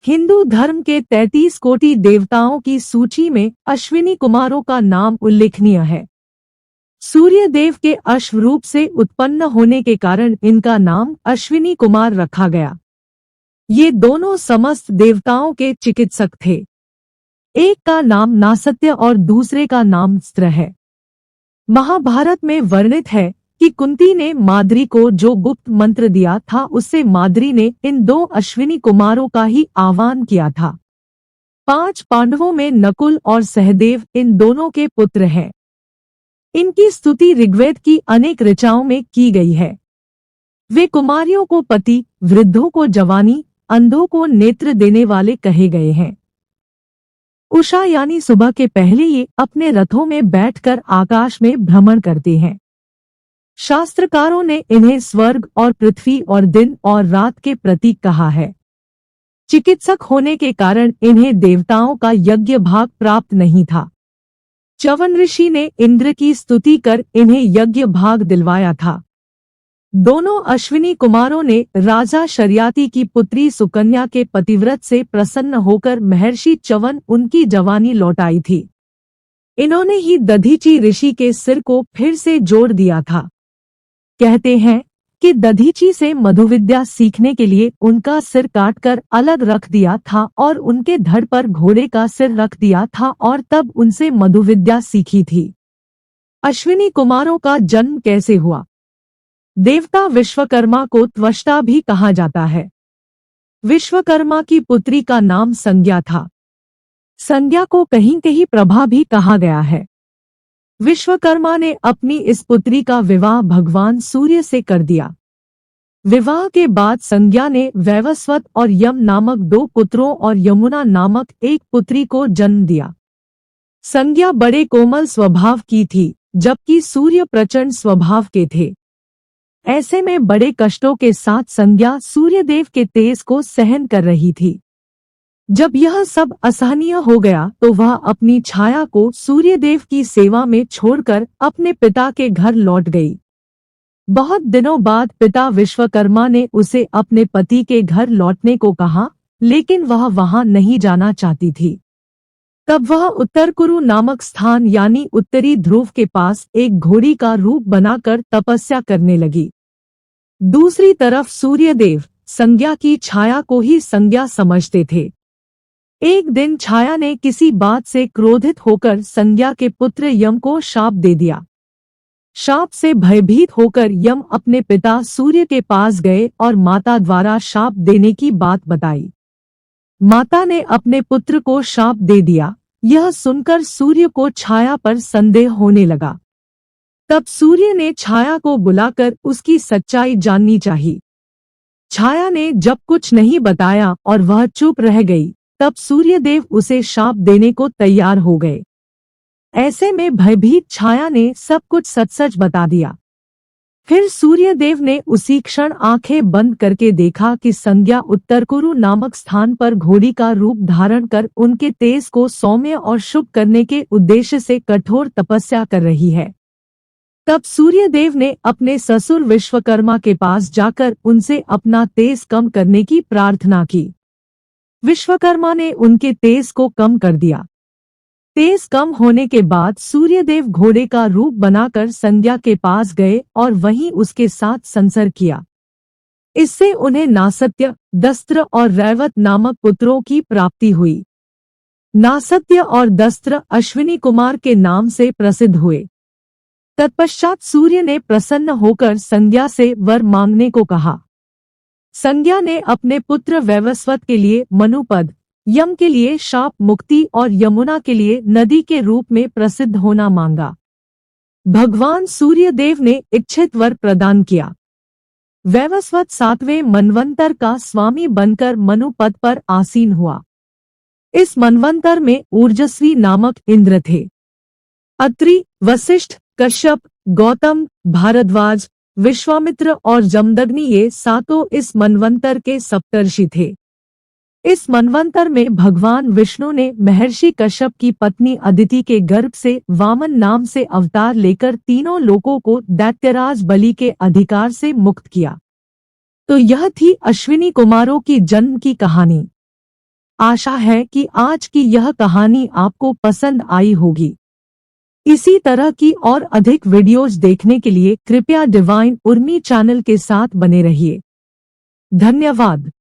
हिंदू धर्म के 33 कोटि देवताओं की सूची में अश्विनी कुमारों का नाम उल्लेखनीय है। सूर्य देव के अश्व रूप से उत्पन्न होने के कारण इनका नाम अश्विनी कुमार रखा गया। ये दोनों समस्त देवताओं के चिकित्सक थे। एक का नाम नासत्य और दूसरे का नाम स्त्र है। महाभारत में वर्णित है कि कुंती ने माद्री को जो गुप्त मंत्र दिया था, उससे माद्री ने इन दो अश्विनी कुमारों का ही आह्वान किया था। 5 पांडवों में नकुल और सहदेव इन दोनों के पुत्र हैं। इनकी स्तुति ऋग्वेद की अनेक ऋचाओं में की गई है। वे कुमारियों को पति, वृद्धों को जवानी, अंधों को नेत्र देने वाले कहे गए हैं। उषा यानी सुबह के पहले ये अपने रथों में बैठकर आकाश में भ्रमण करते हैं। शास्त्रकारों ने इन्हें स्वर्ग और पृथ्वी और दिन और रात के प्रतीक कहा है। चिकित्सक होने के कारण इन्हें देवताओं का यज्ञ भाग प्राप्त नहीं था। च्यवन ऋषि ने इंद्र की स्तुति कर इन्हें यज्ञ भाग दिलवाया था। दोनों अश्विनी कुमारों ने राजा शर्याति की पुत्री सुकन्या के पतिव्रत से प्रसन्न होकर महर्षि च्यवन उनकी जवानी लौटाई थी। इन्होंने ही दधीची ऋषि के सिर को फिर से जोड़ दिया था। कहते हैं कि दधीची से मधुविद्या सीखने के लिए उनका सिर काटकर अलग रख दिया था और उनके धड़ पर घोड़े का सिर रख दिया था और तब उनसे मधुविद्या सीखी थी। अश्विनी कुमारों का जन्म कैसे हुआ? देवता विश्वकर्मा को त्वष्टा भी कहा जाता है। विश्वकर्मा की पुत्री का नाम संज्ञा था। संज्ञा को कहीं कहीं प्रभा भी कहा गया है। विश्वकर्मा ने अपनी इस पुत्री का विवाह भगवान सूर्य से कर दिया। विवाह के बाद संज्ञा ने वैवस्वत और यम नामक 2 पुत्रों और यमुना नामक एक पुत्री को जन्म दिया। संज्ञा बड़े कोमल स्वभाव की थी, जबकि सूर्य प्रचंड स्वभाव के थे। ऐसे में बड़े कष्टों के साथ संज्ञा सूर्यदेव के तेज को सहन कर रही थी। जब यह सब असहनीय हो गया तो वह अपनी छाया को सूर्यदेव की सेवा में छोड़कर अपने पिता के घर लौट गई। बहुत दिनों बाद पिता विश्वकर्मा ने उसे अपने पति के घर लौटने को कहा, लेकिन वह वहां नहीं जाना चाहती थी। तब वह उत्तर कुरु नामक स्थान यानी उत्तरी ध्रुव के पास एक घोड़ी का रूप बनाकर तपस्या करने लगी। दूसरी तरफ सूर्यदेव संज्ञा की छाया को ही संज्ञा समझते थे। एक दिन छाया ने किसी बात से क्रोधित होकर संज्ञा के पुत्र यम को शाप दे दिया। शाप से भयभीत होकर यम अपने पिता सूर्य के पास गए और माता द्वारा शाप देने की बात बताई। माता ने अपने पुत्र को शाप दे दिया। यह सुनकर सूर्य को छाया पर संदेह होने लगा। तब सूर्य ने छाया को बुलाकर उसकी सच्चाई जाननी चाहिए। छाया ने जब कुछ नहीं बताया और वह चुप रह गई, तब सूर्यदेव उसे शाप देने को तैयार हो गए। ऐसे में भयभीत छाया ने सब कुछ सच-सच बता दिया। फिर सूर्यदेव ने उसी क्षण आंखें बंद करके देखा कि संज्ञा उत्तर कुरु नामक स्थान पर घोड़ी का रूप धारण कर उनके तेज को सौम्य और शुभ करने के उद्देश्य से कठोर तपस्या कर रही है। तब सूर्यदेव ने अपने ससुर विश्वकर्मा के पास जाकर उनसे अपना तेज कम करने की प्रार्थना की। विश्वकर्मा ने उनके तेज को कम कर दिया। तेज कम होने के बाद सूर्यदेव घोड़े का रूप बनाकर संज्ञा के पास गए और वहीं उसके साथ संसर्ग किया। इससे उन्हें नासत्य, दस्त्र और रैवत नामक पुत्रों की प्राप्ति हुई। नासत्य और दस्त्र अश्विनी कुमार के नाम से प्रसिद्ध हुए। तत्पश्चात सूर्य ने प्रसन्न होकर संज्ञा से वर मांगने को कहा। संज्ञा ने अपने पुत्र वैवस्वत के लिए मनुपद, यम के लिए शाप मुक्ति और यमुना के लिए नदी के रूप में प्रसिद्ध होना मांगा। भगवान सूर्यदेव ने इच्छित वर प्रदान किया। वैवस्वत 7वें मनवंतर का स्वामी बनकर मनु पद पर आसीन हुआ। इस मनवंतर में ऊर्जस्वी नामक इंद्र थे। अत्रि, वशिष्ठ, कश्यप, गौतम, भारद्वाज, विश्वामित्र और जमदग्नि ये 7 इस मनवंतर के सप्तर्षि थे। इस मनवंतर में भगवान विष्णु ने महर्षि कश्यप की पत्नी अदिति के गर्भ से वामन नाम से अवतार लेकर तीनों लोकों को दैत्यराज बलि के अधिकार से मुक्त किया। तो यह थी अश्विनी कुमारों की जन्म की कहानी। आशा है कि आज की यह कहानी आपको पसंद आई होगी। इसी तरह की और अधिक वीडियोज देखने के लिए कृपया डिवाइन उर्मी चैनल के साथ बने रहिए। धन्यवाद।